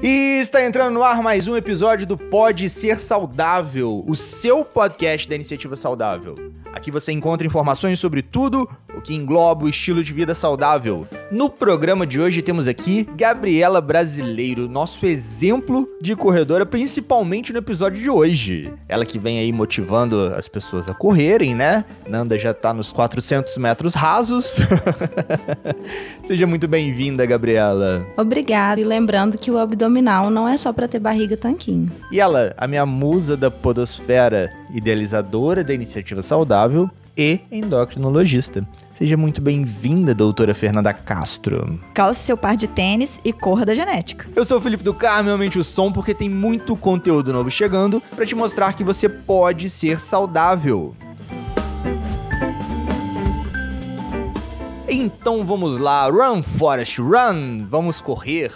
E está entrando no ar mais um episódio do Pode Ser Saudável, o seu podcast da Iniciativa Saudável. Aqui você encontra informações sobre tudo o que engloba o estilo de vida saudável. No programa de hoje temos aqui Gabriela Brasileiro, nosso exemplo de corredora, principalmente no episódio de hoje. Ela que vem aí motivando as pessoas a correrem, né? Nanda já tá nos 400 metros rasos. Seja muito bem-vinda, Gabriela. Obrigada. E lembrando que o abdominal não é só pra ter barriga tanquinho. E ela, a minha musa da podosfera, idealizadora da Iniciativa Saudável e endocrinologista. Seja muito bem-vinda, doutora Fernanda Castro. Calce seu par de tênis e corra da genética. Eu sou o Felipe do Carmo, aumente o som porque tem muito conteúdo novo chegando para te mostrar que você pode ser saudável. Então vamos lá, run Forrest, run! Vamos correr.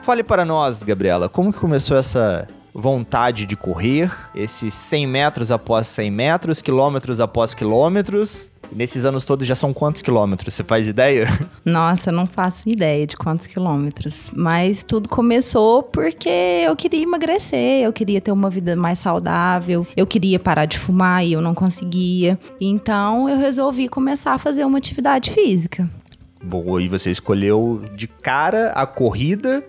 Fale para nós, Gabriela, como que começou essa vontade de correr, esses 100 metros após 100 metros, quilômetros após quilômetros? Nesses anos todos já são quantos quilômetros? Você faz ideia? Nossa, não faço ideia de quantos quilômetros. Mas tudo começou porque eu queria emagrecer, eu queria ter uma vida mais saudável, eu queria parar de fumar e eu não conseguia. Então eu resolvi começar a fazer uma atividade física. Boa, e você escolheu de cara a corrida?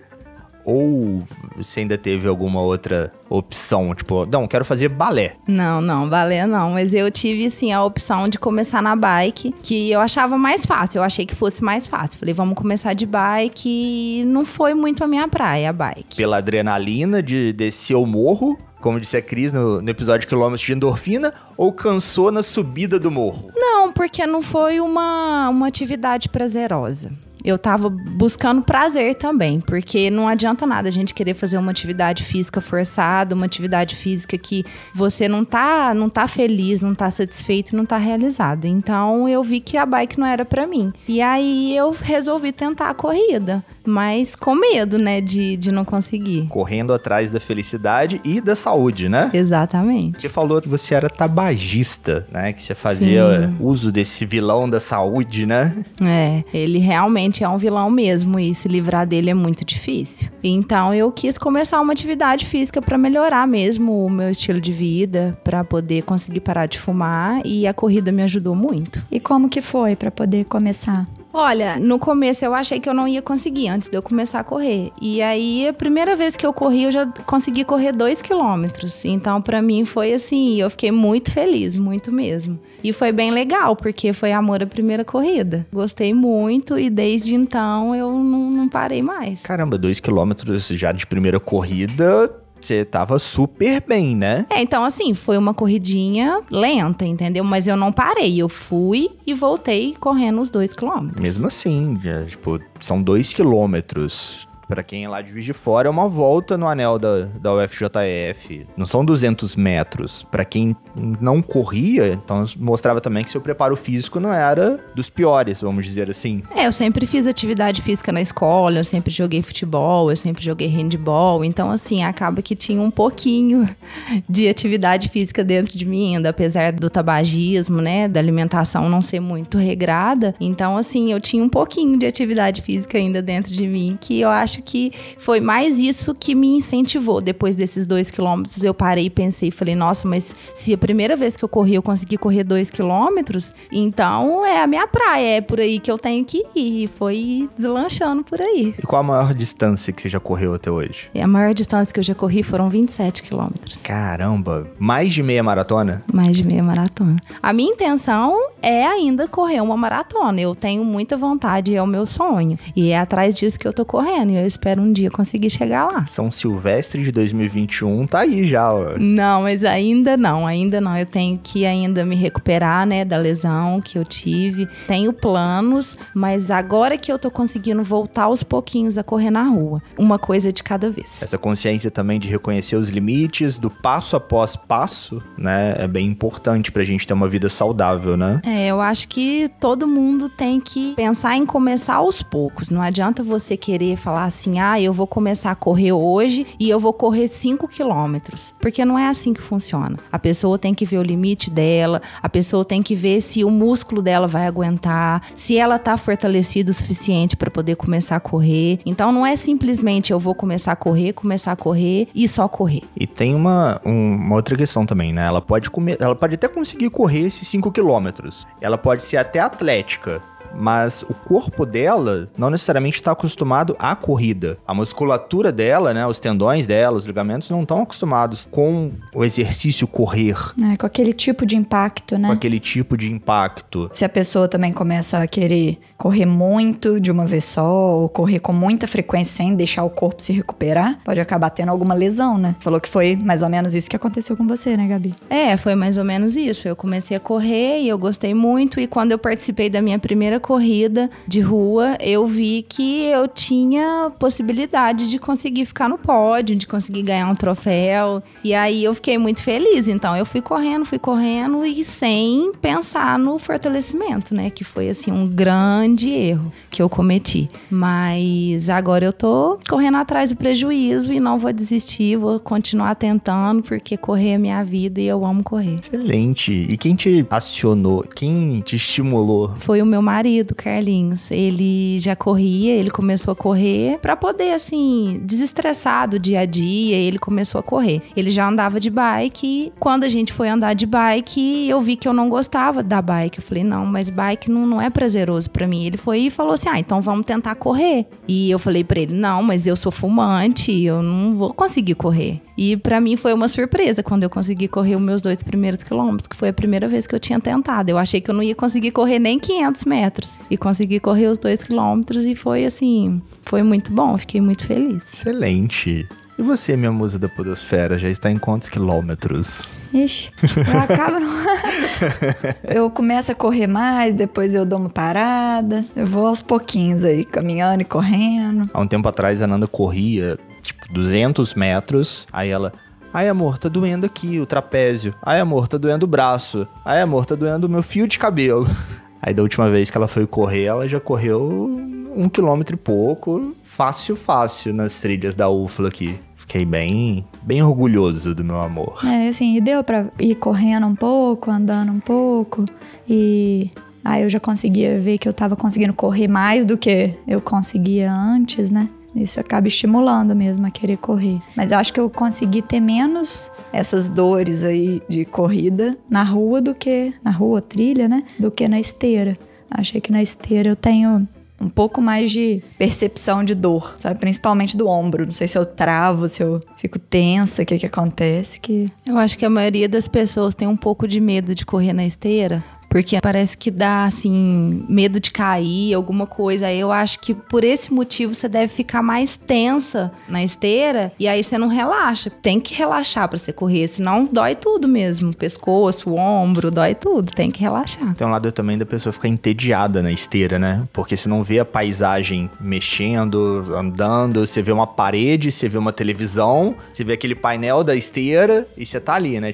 Ou você ainda teve alguma outra opção? Tipo, não, quero fazer balé. Não, balé não. Mas eu tive, assim, a opção de começar na bike, que eu achava mais fácil. Eu achei que fosse mais fácil. Falei, vamos começar de bike. E não foi muito a minha praia, a bike. Pela adrenalina de descer o morro, como disse a Cris no episódio de Quilômetros de Endorfina, ou cansou na subida do morro? Não, porque não foi uma atividade prazerosa. Eu tava buscando prazer também, porque não adianta nada a gente querer fazer uma atividade física forçada, uma atividade física que você não tá feliz, não tá satisfeito, não tá realizado. Então eu vi que a bike não era pra mim. E aí eu resolvi tentar a corrida, mas com medo, né, de não conseguir. Correndo atrás da felicidade e da saúde, né? Exatamente. Você falou que você era tabagista, né? Que você fazia uso desse vilão da saúde, né? É, ele realmente é um vilão mesmo e se livrar dele é muito difícil. Então eu quis começar uma atividade física para melhorar mesmo o meu estilo de vida, para poder conseguir parar de fumar, e a corrida me ajudou muito. E como que foi para poder começar? Olha, no começo eu achei que eu não ia conseguir antes de eu começar a correr. E aí, a primeira vez que eu corri, eu já consegui correr 2 quilômetros. Então, pra mim, foi assim, eu fiquei muito feliz, muito mesmo. E foi bem legal, porque foi amor à primeira corrida. Gostei muito e desde então eu não parei mais. Caramba, 2 quilômetros já de primeira corrida... Você tava super bem, né? Então assim, foi uma corridinha lenta, entendeu? Mas eu não parei, eu fui e voltei correndo os 2 quilômetros. Mesmo assim, já, tipo, são 2 quilômetros. Pra quem é lá de Juiz de Fora, é uma volta no anel da UFJF. Não são 200 metros. Pra quem não corria, então mostrava também que seu preparo físico não era dos piores, vamos dizer assim. Eu sempre fiz atividade física na escola, eu sempre joguei futebol, eu sempre joguei handball. Então, assim, acaba que tinha um pouquinho de atividade física dentro de mim ainda, apesar do tabagismo, né, da alimentação não ser muito regrada. Então, assim, eu tinha um pouquinho de atividade física ainda dentro de mim, que eu acho que foi mais isso que me incentivou. Depois desses 2 quilômetros, eu parei e pensei, falei, nossa, mas se a primeira vez que eu corri, eu consegui correr 2 quilômetros, então é a minha praia, é por aí que eu tenho que ir. E foi deslanchando por aí. E qual a maior distância que você já correu até hoje? A maior distância que eu já corri foram 27 quilômetros. Caramba, mais de meia maratona? Mais de meia maratona. A minha intenção é ainda correr uma maratona. Eu tenho muita vontade, é o meu sonho. E é atrás disso que eu tô correndo. E eu espero um dia conseguir chegar lá. São Silvestre de 2021 tá aí já, ó. Não, mas ainda não. Eu tenho que ainda me recuperar, né, da lesão que eu tive. Tenho planos, mas agora que eu tô conseguindo voltar aos pouquinhos a correr na rua. Uma coisa de cada vez. Essa consciência também de reconhecer os limites, do passo após passo, né, é bem importante pra gente ter uma vida saudável, né? Eu acho que todo mundo tem que pensar em começar aos poucos. Não adianta você querer falar assim, eu vou começar a correr hoje e eu vou correr 5 quilômetros. Porque não é assim que funciona. A pessoa tem que ver o limite dela, a pessoa tem que ver se o músculo dela vai aguentar, se ela tá fortalecida o suficiente para poder começar a correr. Então não é simplesmente eu vou começar a correr e só correr. E tem uma outra questão também, né? Ela pode até conseguir correr esses 5 quilômetros. Ela pode ser até atlética, mas o corpo dela não necessariamente está acostumado à corrida. A musculatura dela, né, os tendões dela, os ligamentos não estão acostumados com o exercício correr. Com aquele tipo de impacto, né? Com aquele tipo de impacto. Se a pessoa também começa a querer correr muito de uma vez só, ou correr com muita frequência sem deixar o corpo se recuperar, pode acabar tendo alguma lesão, né? Falou que foi mais ou menos isso que aconteceu com você, né, Gabi? Foi mais ou menos isso. Eu comecei a correr e eu gostei muito, e quando eu participei da minha primeira corrida de rua, eu vi que eu tinha possibilidade de conseguir ficar no pódio, de conseguir ganhar um troféu, e aí eu fiquei muito feliz. Então eu fui correndo e sem pensar no fortalecimento, né, que foi assim um grande erro que eu cometi. Mas agora eu tô correndo atrás do prejuízo e não vou desistir, vou continuar tentando, porque correr é minha vida e eu amo correr. Excelente. E quem te acionou? Quem te estimulou? Foi o meu marido, Carlinhos. Ele já corria, ele começou a correr pra poder, assim, desestressar do dia a dia. Ele começou a correr. Ele já andava de bike e quando a gente foi andar de bike, eu vi que eu não gostava da bike. Eu falei, não, mas bike não é prazeroso pra mim. Ele foi e falou assim, então vamos tentar correr. E eu falei pra ele, não, mas eu sou fumante, eu não vou conseguir correr. E pra mim foi uma surpresa quando eu consegui correr os meus 2 primeiros quilômetros, que foi a primeira vez que eu tinha tentado. Eu achei que eu não ia conseguir correr nem 500 metros. E consegui correr os 2 quilômetros e foi assim, foi muito bom, fiquei muito feliz. Excelente. E você, minha musa da podosfera, já está em quantos quilômetros? Ixi, eu acabo... Eu começo a correr mais, depois eu dou uma parada. Eu vou aos pouquinhos aí, caminhando e correndo. Há um tempo atrás, a Nanda corria, 200 metros, aí ela... Ai, amor, tá doendo aqui o trapézio. Ai, amor, tá doendo o braço. Ai, amor, tá doendo o meu fio de cabelo. Aí da última vez que ela foi correr, ela já correu 1 quilômetro e pouco, fácil, nas trilhas da UFLA aqui. Fiquei bem orgulhoso do meu amor. Assim, e deu pra ir correndo um pouco, andando um pouco, e aí eu já conseguia ver que eu tava conseguindo correr mais do que eu conseguia antes, né? Isso acaba estimulando mesmo a querer correr. Mas eu acho que eu consegui ter menos essas dores aí de corrida na rua do que... Na rua, trilha, né? Do que na esteira. Achei que na esteira eu tenho um pouco mais de percepção de dor, sabe? Principalmente do ombro. Não sei se eu travo, se eu fico tensa, o que acontece. Eu acho que a maioria das pessoas tem um pouco de medo de correr na esteira. Porque parece que dá, assim, medo de cair, alguma coisa. Aí eu acho que por esse motivo você deve ficar mais tensa na esteira e aí você não relaxa. Tem que relaxar pra você correr, senão dói tudo mesmo. Pescoço, o ombro, dói tudo. Tem que relaxar. Tem um lado também da pessoa ficar entediada na esteira, né? Porque você não vê a paisagem mexendo, andando, você vê uma parede, você vê uma televisão, você vê aquele painel da esteira e você tá ali, né?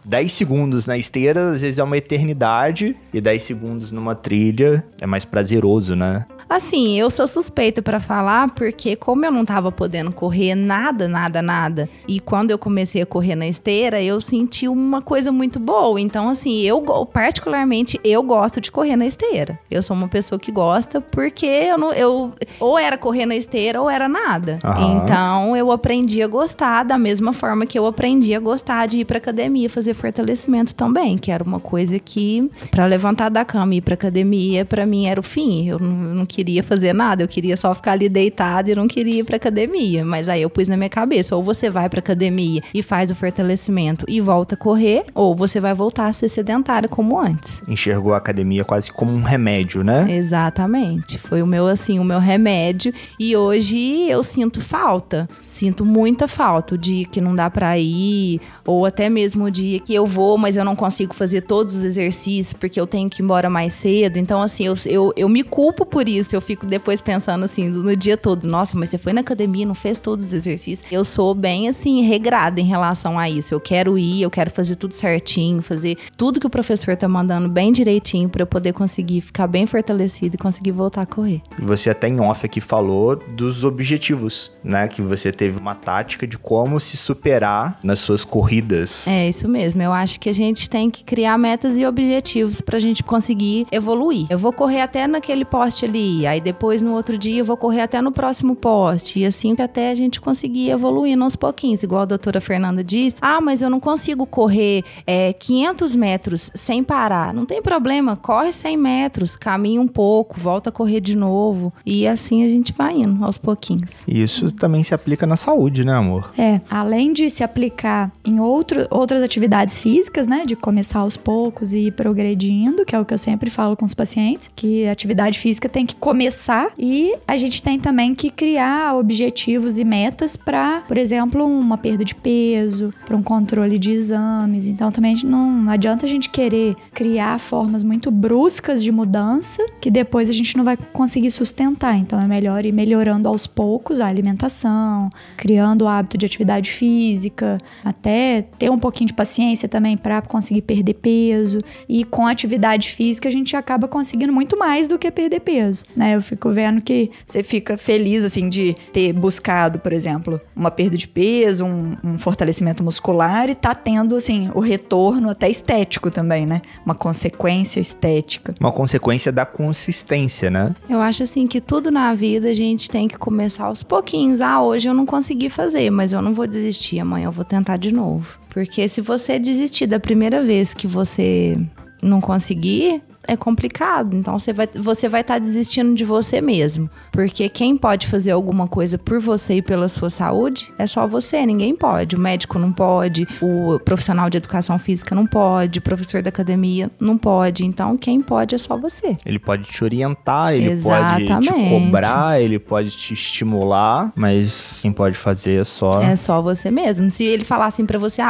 10 segundos na esteira, às vezes é uma eternidade. E 10 segundos numa trilha é mais prazeroso, né? Assim, eu sou suspeita pra falar, porque como eu não tava podendo correr nada, e quando eu comecei a correr na esteira, eu senti uma coisa muito boa. Então, assim, particularmente, eu gosto de correr na esteira. Eu sou uma pessoa que gosta, porque eu ou era correr na esteira ou era nada. Uhum. Então, eu aprendi a gostar da mesma forma que eu aprendi a gostar de ir pra academia, fazer fortalecimento também, que era uma coisa que, pra levantar da cama e ir pra academia, pra mim era o fim. Eu não queria fazer nada, eu queria só ficar ali deitada e não queria ir pra academia. Mas aí eu pus na minha cabeça, ou você vai pra academia e faz o fortalecimento e volta a correr, ou você vai voltar a ser sedentária como antes. Enxergou a academia quase como um remédio, né? Exatamente. Foi o meu remédio. E hoje eu sinto falta. Sinto muita falta, o dia que não dá pra ir, ou até mesmo o dia que eu vou, mas eu não consigo fazer todos os exercícios porque eu tenho que ir embora mais cedo. Então, assim, eu me culpo por isso, isso. Eu fico depois pensando assim, no dia todo, nossa, mas você foi na academia, não fez todos os exercícios. Eu sou bem assim, regrada em relação a isso. Eu quero ir, eu quero fazer tudo certinho, fazer tudo que o professor tá mandando bem direitinho pra eu poder conseguir ficar bem fortalecido e conseguir voltar a correr. E você até em off aqui falou dos objetivos, né? Que você teve uma tática de como se superar nas suas corridas. É, isso mesmo. Eu acho que a gente tem que criar metas e objetivos pra gente conseguir evoluir. Eu vou correr até naquele poste ali, aí depois no outro dia eu vou correr até no próximo poste, e assim até a gente conseguir evoluindo aos pouquinhos, igual a doutora Fernanda disse. Ah, mas eu não consigo correr 500 metros sem parar. Não tem problema, corre 100 metros, caminha um pouco, volta a correr de novo, e assim a gente vai indo aos pouquinhos. E isso também se aplica na saúde, né, amor? Além de se aplicar em outras atividades físicas, né, de começar aos poucos e ir progredindo, que é o que eu sempre falo com os pacientes, que a atividade física tem que começar, e a gente tem também que criar objetivos e metas para, por exemplo, uma perda de peso, para um controle de exames. Então também não adianta a gente querer criar formas muito bruscas de mudança que depois a gente não vai conseguir sustentar. Então é melhor ir melhorando aos poucos a alimentação, criando o hábito de atividade física, até ter um pouquinho de paciência também para conseguir perder peso. E com a atividade física a gente acaba conseguindo muito mais do que perder peso, né? Eu fico vendo que você fica feliz, assim, de ter buscado, por exemplo, uma perda de peso, um fortalecimento muscular, e tá tendo, assim, o retorno até estético também, né? Uma consequência estética. Uma consequência da consistência, né? Eu acho, assim, que tudo na vida a gente tem que começar aos pouquinhos. Ah, hoje eu não consegui fazer, mas eu não vou desistir, amanhã eu vou tentar de novo. Porque se você desistir da primeira vez que você não conseguir, é complicado. Então você vai estar desistindo de você mesmo. Porque quem pode fazer alguma coisa por você e pela sua saúde é só você, ninguém pode. O médico não pode, o profissional de educação física não pode, o professor da academia não pode. Então quem pode é só você. Ele pode te orientar, ele Exatamente. Pode te cobrar, ele pode te estimular, mas quem pode fazer é só... É só você mesmo. Se ele falar assim pra você,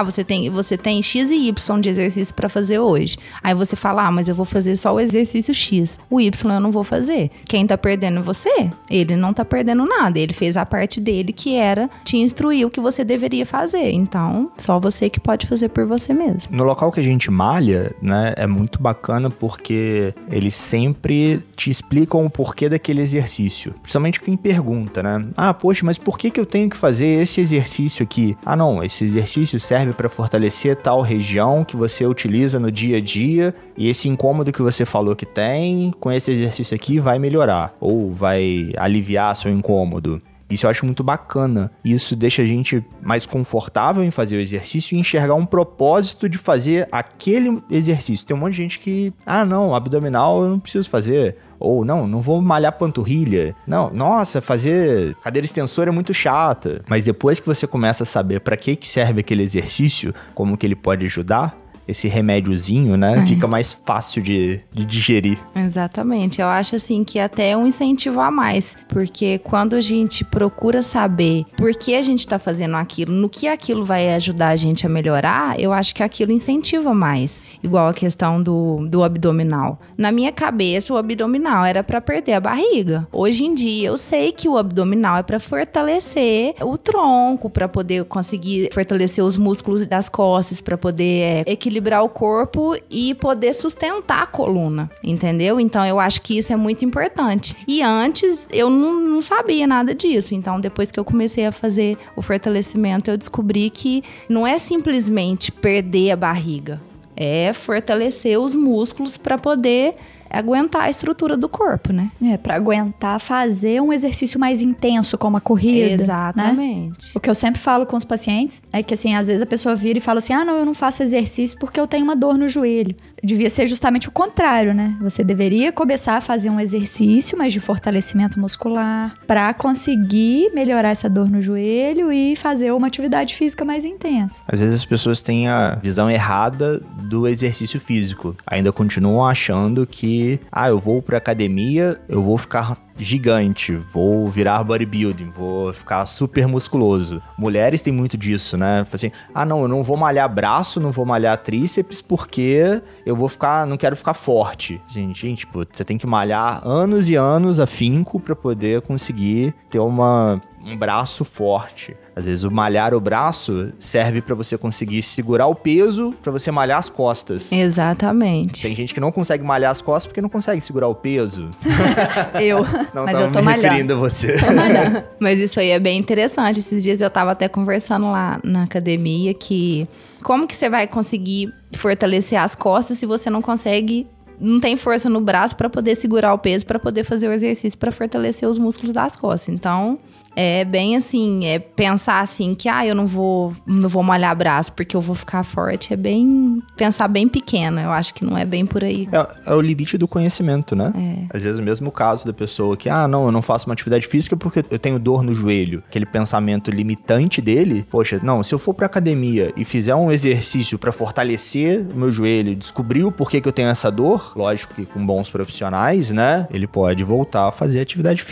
você tem X e Y de exercício pra fazer hoje. Aí você fala, mas eu vou fazer só o exercício X. O Y eu não vou fazer. Quem tá perdendo é você. Ele não tá perdendo nada. Ele fez a parte dele, que era te instruir o que você deveria fazer. Então, só você que pode fazer por você mesmo. No local que a gente malha, né, é muito bacana porque eles sempre te explicam o porquê daquele exercício. Principalmente quem pergunta, né? Ah, poxa, mas por que eu tenho que fazer esse exercício aqui? Ah, não, esse exercício serve para fortalecer tal região que você utiliza no dia a dia, e esse incômodo que você falou que tem, com esse exercício aqui vai melhorar, ou vai aliviar seu incômodo. Isso eu acho muito bacana. Isso deixa a gente mais confortável em fazer o exercício e enxergar um propósito de fazer aquele exercício. Tem um monte de gente que, não, abdominal eu não preciso fazer. Ou, não vou malhar panturrilha. Não, nossa, fazer cadeira extensora é muito chato. Mas depois que você começa a saber para que serve aquele exercício, como que ele pode ajudar, esse remédiozinho, né? Fica mais fácil de digerir. Exatamente. Eu acho, assim, que até é um incentivo a mais. Porque quando a gente procura saber por que a gente tá fazendo aquilo, no que aquilo vai ajudar a gente a melhorar, eu acho que aquilo incentiva mais. Igual a questão do abdominal. Na minha cabeça, o abdominal era pra perder a barriga. Hoje em dia, eu sei que o abdominal é pra fortalecer o tronco, pra poder conseguir fortalecer os músculos das costas, pra poder equilibrar o corpo e poder sustentar a coluna, entendeu? Então eu acho que isso é muito importante. E antes eu não sabia nada disso. Então depois que eu comecei a fazer o fortalecimento, eu descobri que não é simplesmente perder a barriga, é fortalecer os músculos para poder aguentar a estrutura do corpo, né? Pra aguentar fazer um exercício mais intenso, como a corrida. Exatamente. Né? O que eu sempre falo com os pacientes é que, assim, às vezes a pessoa vira e fala assim, não, eu não faço exercício porque eu tenho uma dor no joelho. Devia ser justamente o contrário, né? Você deveria começar a fazer um exercício, mas de fortalecimento muscular, pra conseguir melhorar essa dor no joelho e fazer uma atividade física mais intensa. Às vezes as pessoas têm a visão errada do exercício físico. Ainda continuam achando que que, eu vou pra academia, eu vou ficar gigante, vou virar bodybuilding, vou ficar super musculoso. Mulheres têm muito disso, né? Assim, não, eu não vou malhar braço, não vou malhar tríceps porque eu não quero ficar forte. Gente, tipo, você tem que malhar anos e anos afinco pra poder conseguir ter um braço forte. Às vezes o malhar o braço serve pra você conseguir segurar o peso pra você malhar as costas. Exatamente. Tem gente que não consegue malhar as costas porque não consegue segurar o peso. Mas eu tô malhando. Referindo a você. Tô malhando. Mas isso aí é bem interessante. Esses dias eu tava até conversando lá na academia que como que você vai conseguir fortalecer as costas se você não tem força no braço para poder segurar o peso, para poder fazer o exercício para fortalecer os músculos das costas. Então, é bem assim, pensar assim que eu não vou malhar braço porque eu vou ficar forte, pensar bem pequeno. Eu acho que não é bem por aí. É o limite do conhecimento, né? Às vezes o mesmo caso da pessoa que, não, eu não faço uma atividade física porque eu tenho dor no joelho. Aquele pensamento limitante dele, poxa, não, se eu for pra academia e fizer um exercício pra fortalecer o meu joelho, descobrir o porquê que eu tenho essa dor, lógico que com bons profissionais, né, ele pode voltar a fazer atividades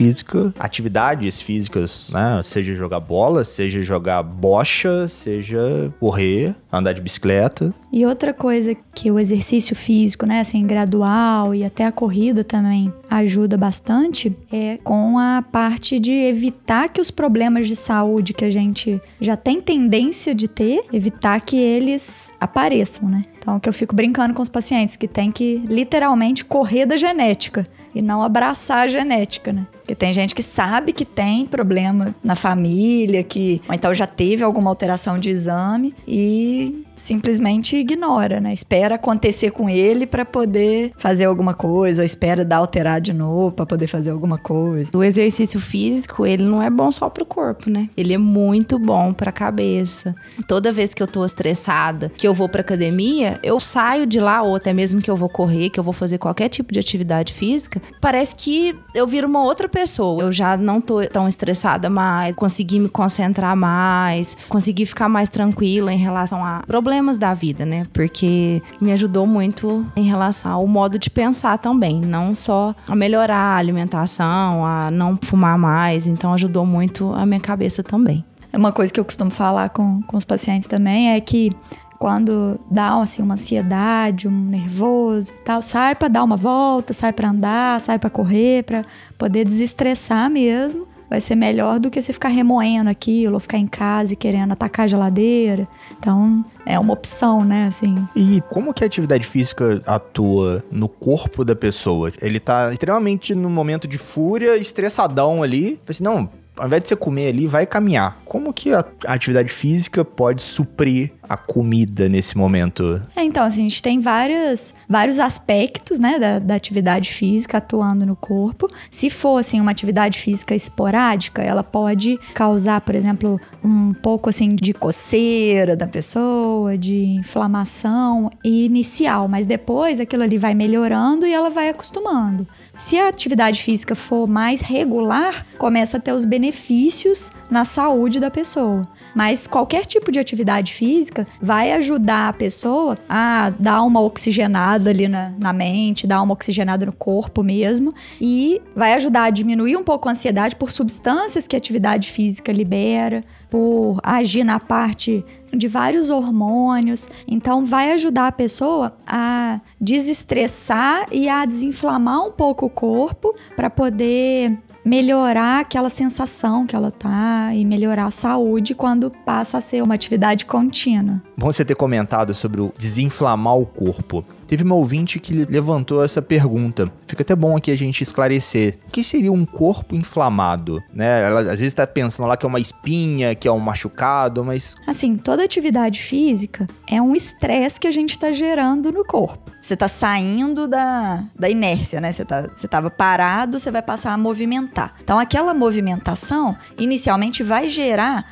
físicas, né, seja jogar bola, seja jogar bocha, seja correr, andar de bicicleta. E outra coisa que o exercício físico, né, assim, gradual e até a corrida também ajuda bastante é com a parte de evitar que os problemas de saúde que a gente já tem tendência de ter, evitar que eles apareçam, né? Então, que eu fico brincando com os pacientes que tem que literalmente correr da genética e não abraçar a genética, né? Porque tem gente que sabe que tem problema na família, ou então já teve alguma alteração de exame e simplesmente ignora, né? Espera acontecer com ele para poder fazer alguma coisa, ou espera dar alterar de novo para poder fazer alguma coisa. O exercício físico, ele não é bom só pro corpo, né? Ele é muito bom pra cabeça. Toda vez que eu tô estressada, que eu vou pra academia, eu saio de lá, ou até mesmo que eu vou correr, que eu vou fazer qualquer tipo de atividade física, parece que eu viro uma outra pessoa. Eu já não tô tão estressada mais, consegui me concentrar mais, consegui ficar mais tranquila em relação a problemas da vida, né? Porque me ajudou muito em relação ao modo de pensar também, não só a melhorar a alimentação, a não fumar mais, então ajudou muito a minha cabeça também. Uma coisa que eu costumo falar com os pacientes também é que quando dá assim, uma ansiedade, um nervoso e tal, sai pra dar uma volta, sai pra andar, sai pra correr, pra poder desestressar mesmo. Vai ser melhor do que você ficar remoendo aquilo, ou ficar em casa e querendo atacar a geladeira. Então, é uma opção, né, assim. E como que a atividade física atua no corpo da pessoa? Ele tá extremamente no momento de fúria, estressadão ali. Assim, não, ao invés de você comer ali, vai caminhar. Como que a atividade física pode suprir a comida nesse momento? Então, assim, a gente tem vários aspectos, né, da atividade física atuando no corpo. Se for, assim, uma atividade física esporádica, ela pode causar, por exemplo, um pouco, assim, de coceira da pessoa, de inflamação inicial. Mas depois, aquilo ali vai melhorando e ela vai acostumando. Se a atividade física for mais regular, começa a ter os benefícios na saúde da pessoa. Mas qualquer tipo de atividade física vai ajudar a pessoa a dar uma oxigenada ali na mente, dar uma oxigenada no corpo mesmo, e vai ajudar a diminuir um pouco a ansiedade por substâncias que a atividade física libera, por agir na parte de vários hormônios. Então vai ajudar a pessoa a desestressar e a desinflamar um pouco o corpo para poder melhorar aquela sensação que ela tá e melhorar a saúde quando passa a ser uma atividade contínua. Bom você ter comentado sobre o desinflamar o corpo. Teve uma ouvinte que levantou essa pergunta. Fica até bom aqui a gente esclarecer. O que seria um corpo inflamado? Né? Ela às vezes tá pensando lá que é uma espinha, que é um machucado, mas... Assim, toda atividade física é um estresse que a gente tá gerando no corpo. Você tá saindo da inércia, né? Você tava parado, você vai passar a movimentar. Então, aquela movimentação, inicialmente, vai gerar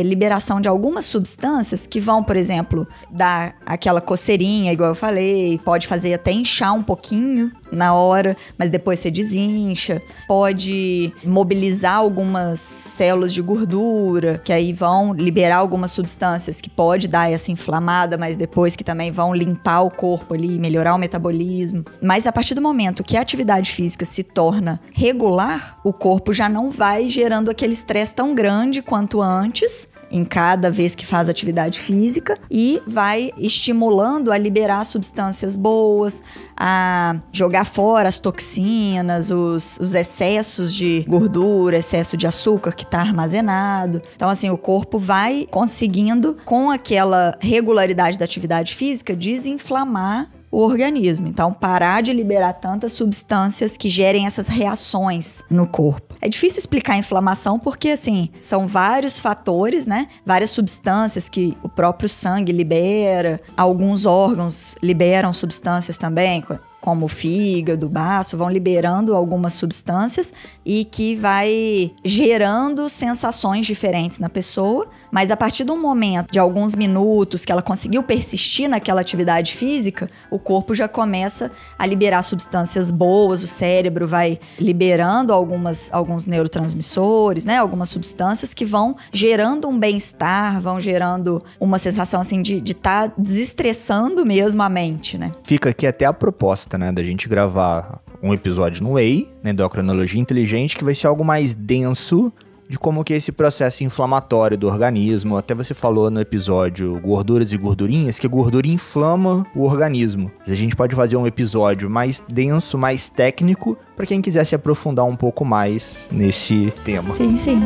liberação de algumas substâncias que vão, por exemplo, dar aquela coceirinha, igual eu falei, fazer, e pode fazer até inchar um pouquinho na hora, mas depois você desincha. Pode mobilizar algumas células de gordura, que aí vão liberar algumas substâncias que pode dar essa inflamada, mas depois que também vão limpar o corpo ali, melhorar o metabolismo. Mas a partir do momento que a atividade física se torna regular, o corpo já não vai gerando aquele estresse tão grande quanto antes, em cada vez que faz atividade física, e vai estimulando a liberar substâncias boas, a jogar fora as toxinas, os excessos de gordura, excesso de açúcar que está armazenado. Então, assim, o corpo vai conseguindo, com aquela regularidade da atividade física, desinflamar o organismo. Então, parar de liberar tantas substâncias que gerem essas reações no corpo. É difícil explicar a inflamação porque, assim, são vários fatores, né? Várias substâncias que o próprio sangue libera, alguns órgãos liberam substâncias também, como o fígado, o baço, vão liberando algumas substâncias e que vai gerando sensações diferentes na pessoa, mas a partir de um momento, de alguns minutos, que ela conseguiu persistir naquela atividade física, o corpo já começa a liberar substâncias boas, o cérebro vai liberando alguns neurotransmissores, né? Algumas substâncias que vão gerando um bem-estar, vão gerando uma sensação assim de estar desestressando mesmo a mente, né? Fica aqui até a proposta, né, da gente gravar um episódio no Whey, né, Endocrinologia Inteligente, que vai ser algo mais denso de como que é esse processo inflamatório do organismo. Até você falou no episódio Gorduras e Gordurinhas, que a gordura inflama o organismo. A gente pode fazer um episódio mais denso, mais técnico, para quem quiser se aprofundar um pouco mais nesse tema. Sim.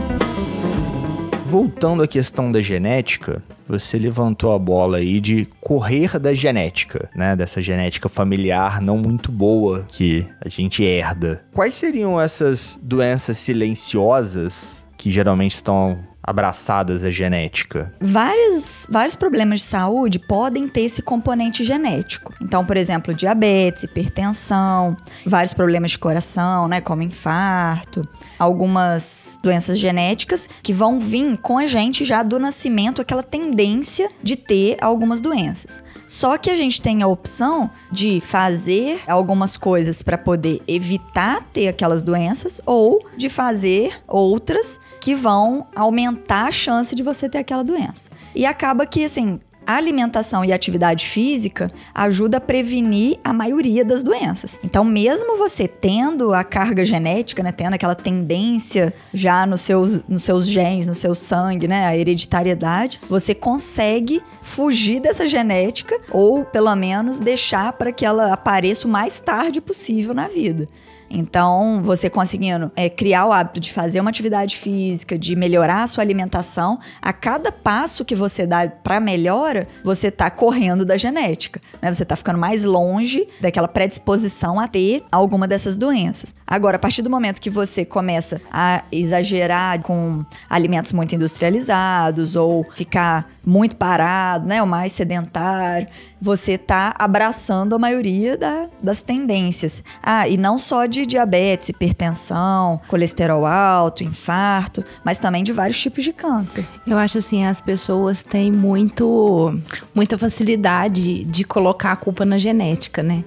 Voltando à questão da genética, você levantou a bola aí de correr da genética, né? Dessa genética familiar não muito boa que a gente herda. Quais seriam essas doenças silenciosas que geralmente estão abraçadas à genética? Vários problemas de saúde podem ter esse componente genético. Então, por exemplo, diabetes, hipertensão, vários problemas de coração, né, como infarto, algumas doenças genéticas que vão vir com a gente já do nascimento, aquela tendência de ter algumas doenças. Só que a gente tem a opção de fazer algumas coisas para poder evitar ter aquelas doenças ou de fazer outras que vão aumentar a chance de você ter aquela doença. E acaba que, assim, a alimentação e a atividade física ajuda a prevenir a maioria das doenças. Então, mesmo você tendo a carga genética, né, tendo aquela tendência já nos seus genes, no seu sangue, né, a hereditariedade, você consegue fugir dessa genética ou, pelo menos, deixar para que ela apareça o mais tarde possível na vida. Então, você conseguindo criar o hábito de fazer uma atividade física, de melhorar a sua alimentação, a cada passo que você dá para melhora, você tá correndo da genética, né? Você tá ficando mais longe daquela predisposição a ter alguma dessas doenças. Agora, a partir do momento que você começa a exagerar com alimentos muito industrializados ou ficar muito parado, né, ou mais sedentário, você tá abraçando a maioria das tendências. E não só de diabetes, hipertensão, colesterol alto, infarto, mas também de vários tipos de câncer. Eu acho assim, as pessoas têm muita facilidade de colocar a culpa na genética, né?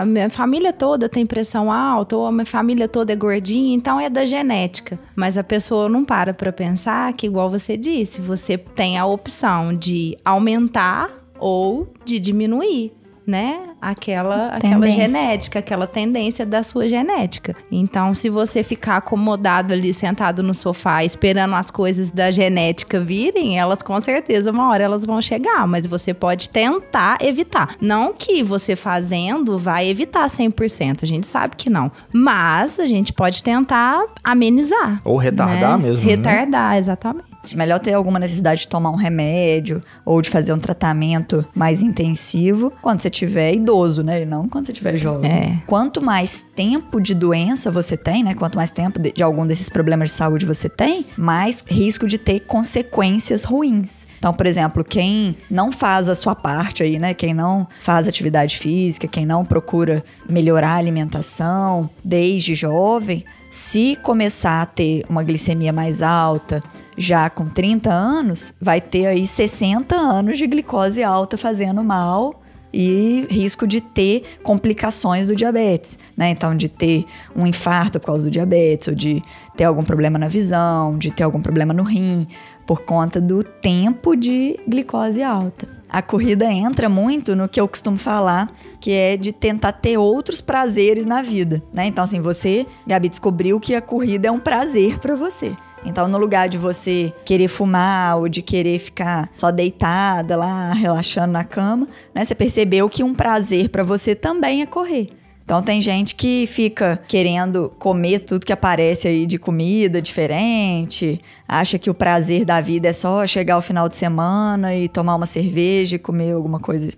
Minha família toda tem pressão alta, ou a minha família toda é gordinha, então é da genética. Mas a pessoa não para pensar que, igual você disse, você tem a opção de aumentar ou de diminuir, né? Aquela genética, aquela tendência da sua genética. Então, se você ficar acomodado ali, sentado no sofá, esperando as coisas da genética virem, elas com certeza, uma hora elas vão chegar, mas você pode tentar evitar. Não que você fazendo vai evitar 100%, a gente sabe que não. Mas a gente pode tentar amenizar. Ou retardar, né? Mesmo. Retardar, né? Exatamente. Melhor ter alguma necessidade de tomar um remédio ou de fazer um tratamento mais intensivo quando você tiver idoso, né? E não quando você tiver jovem. Quanto mais tempo de doença você tem, né? Quanto mais tempo de algum desses problemas de saúde você tem, mais risco de ter consequências ruins. Então, por exemplo, quem não faz a sua parte aí, né? Quem não faz atividade física, quem não procura melhorar a alimentação desde jovem, se começar a ter uma glicemia mais alta já com 30 anos, vai ter aí 60 anos de glicose alta fazendo mal e risco de ter complicações do diabetes, né? Então, de ter um infarto por causa do diabetes, ou de ter algum problema na visão, de ter algum problema no rim, por conta do tempo de glicose alta. A corrida entra muito no que eu costumo falar, que é de tentar ter outros prazeres na vida, né? Então, assim, você, Gabi, descobriu que a corrida é um prazer para você. Então, no lugar de você querer fumar ou de querer ficar só deitada lá, relaxando na cama, né? Você percebeu que um prazer para você também é correr. Então, tem gente que fica querendo comer tudo que aparece aí de comida diferente, acha que o prazer da vida é só chegar ao final de semana e tomar uma cerveja e comer alguma coisa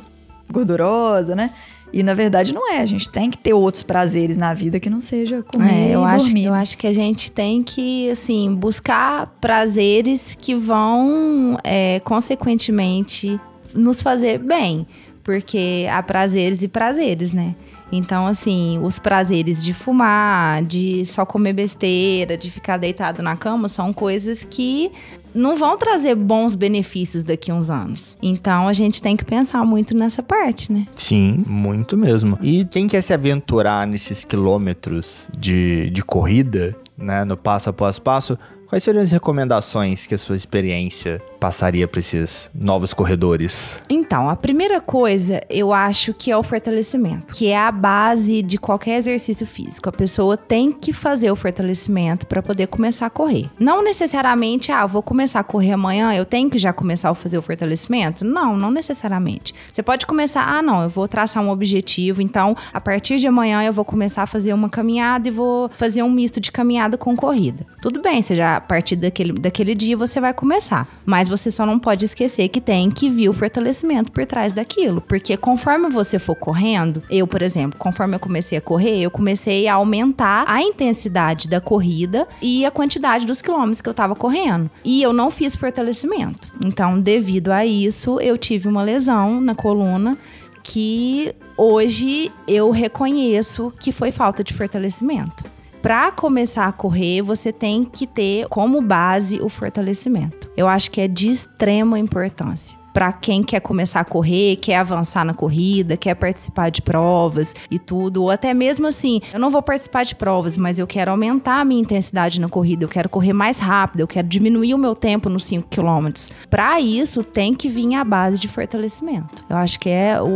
gordurosa, né? E, na verdade, não é. A gente tem que ter outros prazeres na vida que não seja comer e dormir. Eu acho que a gente tem que, assim, buscar prazeres que vão, consequentemente, nos fazer bem. Porque há prazeres e prazeres, né? Então, assim, os prazeres de fumar, de só comer besteira, de ficar deitado na cama, são coisas que não vão trazer bons benefícios daqui a uns anos. Então, a gente tem que pensar muito nessa parte, né? Sim, muito mesmo. E quem quer se aventurar nesses quilômetros de corrida, né, no passo após passo, quais seriam as recomendações que a sua experiência passaria para esses novos corredores? Então, a primeira coisa, eu acho que é o fortalecimento, que é a base de qualquer exercício físico. A pessoa tem que fazer o fortalecimento para poder começar a correr. Não necessariamente, vou começar a correr amanhã, eu tenho que já começar a fazer o fortalecimento? Não necessariamente. Você pode começar, eu vou traçar um objetivo, então, a partir de amanhã eu vou começar a fazer uma caminhada e vou fazer um misto de caminhada com corrida. Tudo bem, você já, a partir daquele dia você vai começar, mas você só não pode esquecer que tem que vir o fortalecimento por trás daquilo, porque conforme você for correndo, eu, por exemplo, conforme eu comecei a correr, eu comecei a aumentar a intensidade da corrida e a quantidade dos quilômetros que eu tava correndo, e eu não fiz fortalecimento. Então, devido a isso, eu tive uma lesão na coluna que hoje eu reconheço que foi falta de fortalecimento. Para começar a correr, você tem que ter como base o fortalecimento. Eu acho que é de extrema importância. Para quem quer começar a correr, quer avançar na corrida, quer participar de provas e tudo, ou até mesmo assim, eu não vou participar de provas, mas eu quero aumentar a minha intensidade na corrida, eu quero correr mais rápido, eu quero diminuir o meu tempo nos 5 km. Para isso, tem que vir a base de fortalecimento. Eu acho que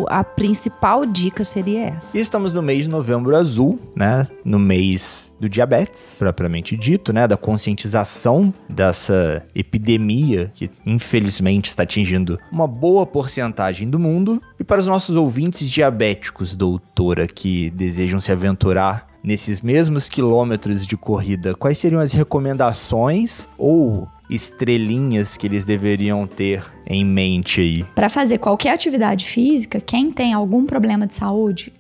a principal dica seria essa. E estamos no mês de Novembro Azul, né? No mês do diabetes, propriamente dito, né? Da conscientização dessa epidemia que, infelizmente, está atingindo uma boa porcentagem do mundo. E para os nossos ouvintes diabéticos, doutora, que desejam se aventurar nesses mesmos quilômetros de corrida, quais seriam as recomendações ou estrelinhas que eles deveriam ter em mente aí? Para fazer qualquer atividade física, quem tem algum problema de saúde,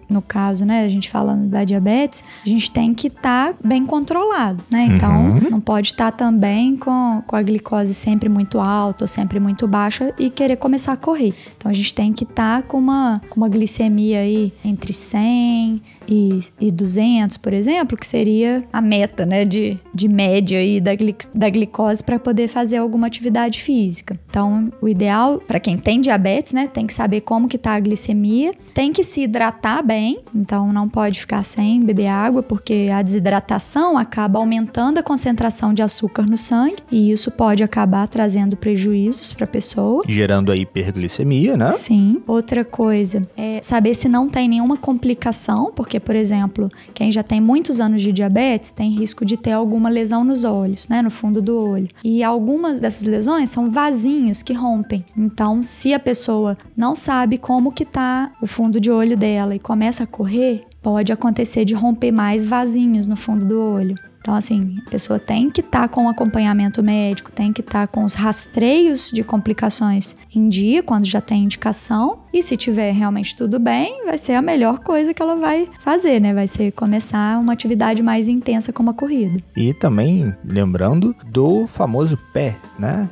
no caso, né, a gente falando da diabetes, a gente tem que estar bem controlado, né? Então, não pode estar também com a glicose sempre muito alta ou sempre muito baixa e querer começar a correr. Então, a gente tem que estar com uma glicemia aí entre 100 e 200, por exemplo, que seria a meta, né, de média aí da glicose para poder fazer alguma atividade física. Então, o ideal para quem tem diabetes, né, tem que saber como que tá a glicemia, tem que se hidratar bem. Então, não pode ficar sem beber água, porque a desidratação acaba aumentando a concentração de açúcar no sangue e isso pode acabar trazendo prejuízos para a pessoa. Gerando a hiperglicemia, né? Sim. Outra coisa é saber se não tem nenhuma complicação, porque, por exemplo, quem já tem muitos anos de diabetes tem risco de ter alguma lesão nos olhos, né? No fundo do olho. E algumas dessas lesões são vasinhos que rompem. Então, se a pessoa não sabe como que tá o fundo de olho dela e começa a correr, pode acontecer de romper mais vasinhos no fundo do olho. Então, assim, a pessoa tem que estar com o acompanhamento médico, tem que estar com os rastreios de complicações em dia, quando já tem indicação. E se tiver realmente tudo bem, vai ser a melhor coisa que ela vai fazer, né? Vai ser começar uma atividade mais intensa como a corrida. E também lembrando do famoso pé, né?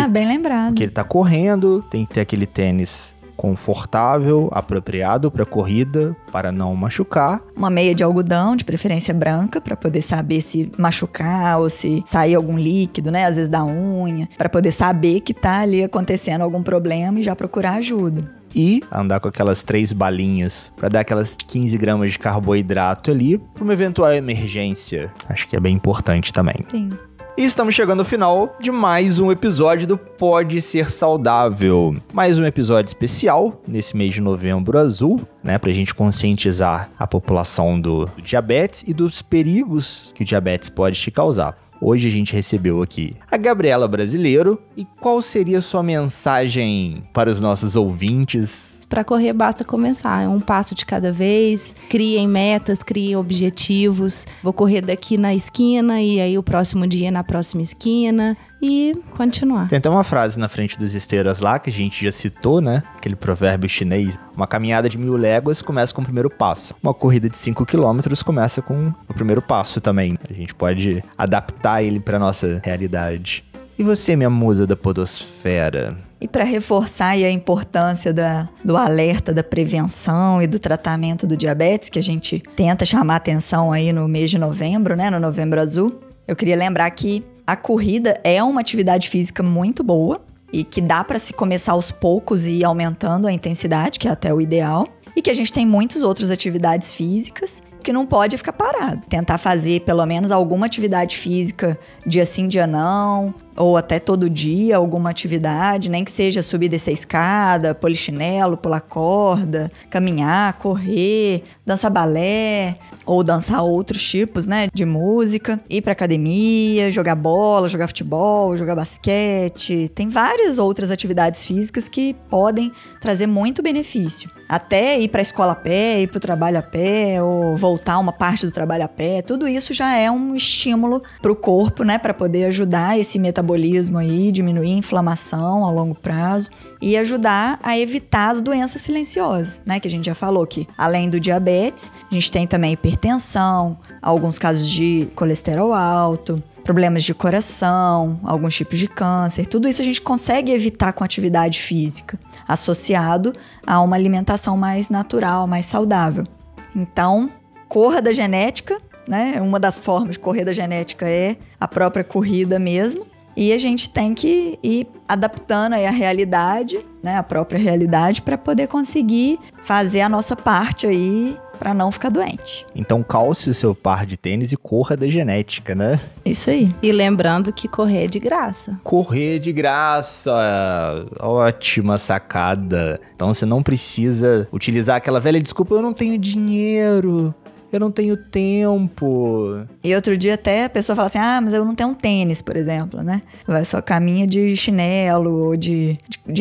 Bem lembrado. Porque ele tá correndo, tem que ter aquele tênis confortável, apropriado para corrida, para não machucar. Uma meia de algodão, de preferência branca, para poder saber se machucar ou se sair algum líquido, né? Às vezes da unha, para poder saber que tá ali acontecendo algum problema e já procurar ajuda. e andar com aquelas 3 balinhas para dar aquelas 15 gramas de carboidrato ali para uma eventual emergência. Acho que é bem importante também. Sim. E estamos chegando ao final de mais um episódio do Pode Ser Saudável. Mais um episódio especial nesse mês de Novembro Azul, né? Pra gente conscientizar a população do diabetes e dos perigos que o diabetes pode te causar. Hoje a gente recebeu aqui a Gabriela Brasileiro. E qual seria a sua mensagem para os nossos ouvintes? Para correr basta começar, é um passo de cada vez, criem metas, criem objetivos. Vou correr daqui na esquina e aí o próximo dia na próxima esquina e continuar. Tem até uma frase na frente das esteiras lá que a gente já citou, né? Aquele provérbio chinês. Uma caminhada de 1000 léguas começa com o primeiro passo. Uma corrida de 5 quilômetros começa com o primeiro passo também. A gente pode adaptar ele para nossa realidade. E você, minha musa da podosfera? E para reforçar aí a importância do alerta, da prevenção e do tratamento do diabetes, que a gente tenta chamar atenção aí no mês de novembro, né, no Novembro Azul, eu queria lembrar que a corrida é uma atividade física muito boa e que dá para se começar aos poucos e ir aumentando a intensidade, que é até o ideal, e que a gente tem muitas outras atividades físicas que não pode ficar parado. Tentar fazer pelo menos alguma atividade física dia sim, dia não, ou até todo dia alguma atividade, nem que seja subir e descer a escada, polichinelo, pular corda, caminhar, correr, dançar balé, ou dançar outros tipos, né, de música, ir pra academia, jogar bola, jogar futebol, jogar basquete. Tem várias outras atividades físicas que podem trazer muito benefício. Até ir pra escola a pé, ir pro trabalho a pé, ou voltar uma parte do trabalho a pé, tudo isso já é um estímulo pro corpo, né, para poder ajudar esse metabolismo aí, diminuir a inflamação a longo prazo e ajudar a evitar as doenças silenciosas, né, que a gente já falou que além do diabetes, a gente tem também hipertensão, alguns casos de colesterol alto, problemas de coração, alguns tipos de câncer, tudo isso a gente consegue evitar com atividade física, associado a uma alimentação mais natural, mais saudável. Então, corra da genética, né? Uma das formas de correr da genética é a própria corrida mesmo. E a gente tem que ir adaptando aí a realidade, né? A própria realidade, para poder conseguir fazer a nossa parte aí para não ficar doente. Então calce o seu par de tênis e corra da genética, né? Isso aí. E lembrando que correr é de graça. Correr de graça! Ótima sacada! Então você não precisa utilizar aquela velha desculpa, eu não tenho dinheiro, eu não tenho tempo. E outro dia até a pessoa fala assim, mas eu não tenho um tênis, por exemplo, né? Vai só caminha de chinelo ou de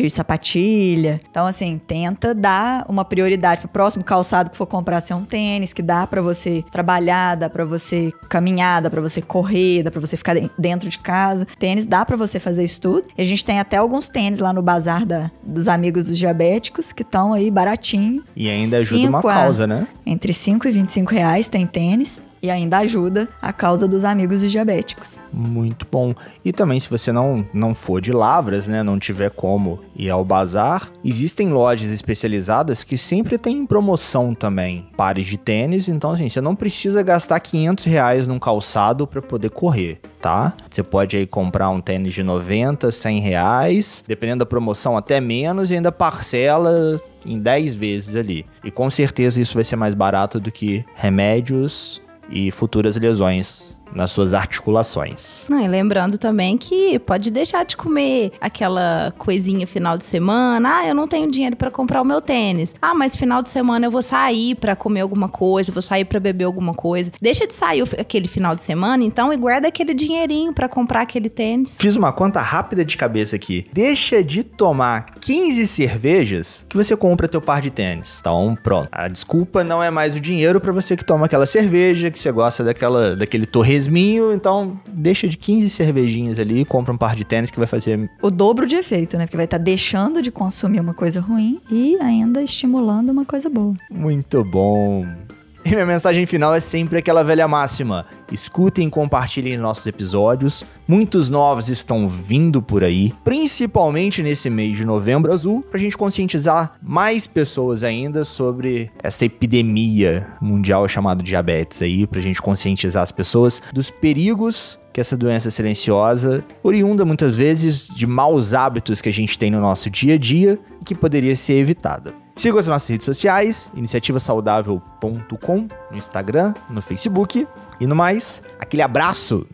sapatilha. Então, assim, tenta dar uma prioridade pro próximo calçado que for comprar ser um tênis, que dá pra você trabalhar, dá pra você caminhar, dá pra você correr, dá pra você ficar dentro de casa. Tênis dá pra você fazer isso tudo. E a gente tem até alguns tênis lá no bazar dos amigos dos diabéticos que estão aí baratinho. E ainda ajuda uma causa, né? Entre 5 e 25 reais tem tênis. E ainda ajuda a causa dos amigos dos diabéticos. Muito bom. E também, se você não for de Lavras, né, não tiver como ir ao bazar, existem lojas especializadas que sempre tem promoção também. Pares de tênis, então assim, você não precisa gastar 500 reais num calçado para poder correr, tá? Você pode aí comprar um tênis de 90, 100 reais, dependendo da promoção até menos, e ainda parcela em 10 vezes ali. E com certeza isso vai ser mais barato do que remédios e futuras lesões nas suas articulações. Não, e lembrando também que pode deixar de comer aquela coisinha final de semana. Eu não tenho dinheiro pra comprar o meu tênis. Mas final de semana eu vou sair pra comer alguma coisa, vou sair pra beber alguma coisa. Deixa de sair aquele final de semana, então, e guarda aquele dinheirinho pra comprar aquele tênis. Fiz uma conta rápida de cabeça aqui. Deixa de tomar 15 cervejas que você compra teu par de tênis. Então, pronto. A desculpa não é mais o dinheiro pra você que toma aquela cerveja, que você gosta daquele torresminho. Então, deixa de 15 cervejinhas ali e compra um par de tênis que vai fazer o dobro de efeito, né? Porque vai estar deixando de consumir uma coisa ruim e ainda estimulando uma coisa boa. Muito bom. E minha mensagem final é sempre aquela velha máxima. Escutem e compartilhem nossos episódios. Muitos novos estão vindo por aí, principalmente nesse mês de Novembro Azul, pra gente conscientizar mais pessoas ainda sobre essa epidemia mundial chamada diabetes aí, pra gente conscientizar as pessoas dos perigos que essa doença silenciosa, oriunda muitas vezes de maus hábitos que a gente tem no nosso dia a dia, que poderia ser evitada. Siga as nossas redes sociais, iniciativasaudável.com, no Instagram, no Facebook. E no mais, aquele abraço!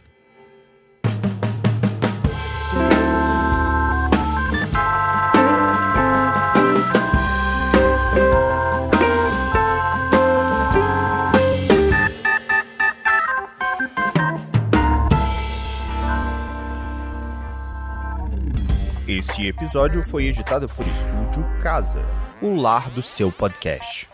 Esse episódio foi editado por Estúdio Casa, o lar do seu podcast.